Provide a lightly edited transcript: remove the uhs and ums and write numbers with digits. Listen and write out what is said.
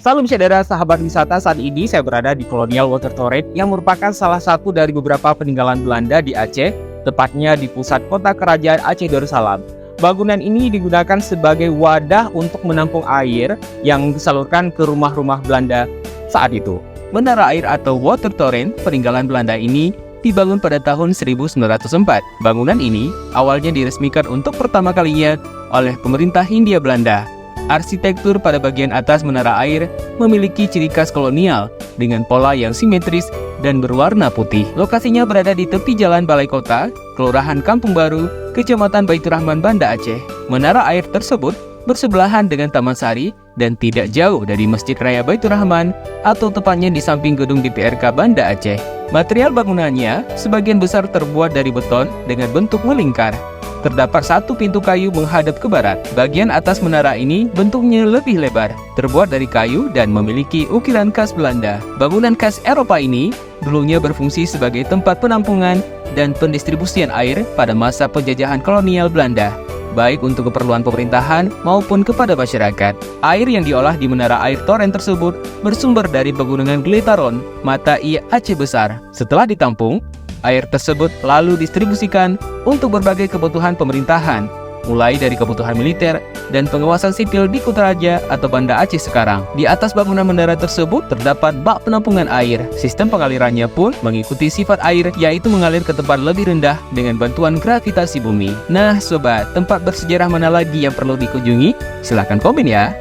Salam saudara sahabat wisata, saat ini saya berada di Colonial Water Torrent yang merupakan salah satu dari beberapa peninggalan Belanda di Aceh, tepatnya di pusat kota kerajaan Aceh Darussalam. Bangunan ini digunakan sebagai wadah untuk menampung air yang disalurkan ke rumah-rumah Belanda saat itu. Menara air atau Water Torrent peninggalan Belanda ini dibangun pada tahun 1904. Bangunan ini awalnya diresmikan untuk pertama kalinya oleh pemerintah Hindia Belanda. Arsitektur pada bagian atas menara air memiliki ciri khas kolonial dengan pola yang simetris dan berwarna putih. Lokasinya berada di tepi jalan Balai Kota, Kelurahan Kampung Baru, Kecamatan Baitur Rahman, Banda Aceh. Menara air tersebut bersebelahan dengan Taman Sari dan tidak jauh dari Masjid Raya Baitur Rahman atau tepatnya di samping gedung DPRK Banda Aceh. Material bangunannya sebagian besar terbuat dari beton dengan bentuk melingkar. Terdapat satu pintu kayu menghadap ke barat. Bagian atas menara ini bentuknya lebih lebar, terbuat dari kayu dan memiliki ukiran khas Belanda. Bangunan khas Eropa ini dulunya berfungsi sebagai tempat penampungan dan pendistribusian air pada masa penjajahan kolonial Belanda, baik untuk keperluan pemerintahan maupun kepada masyarakat. Air yang diolah di menara air Torrent tersebut bersumber dari pegunungan Gletaron, mata I Aceh Besar. Setelah ditampung, air tersebut lalu distribusikan untuk berbagai kebutuhan pemerintahan, mulai dari kebutuhan militer dan pengawasan sipil di Kutaraja atau Banda Aceh sekarang. Di atas bangunan menara tersebut terdapat bak penampungan air. Sistem pengalirannya pun mengikuti sifat air, yaitu mengalir ke tempat lebih rendah dengan bantuan gravitasi bumi. Nah sobat, tempat bersejarah mana lagi yang perlu dikunjungi? Silahkan komen ya!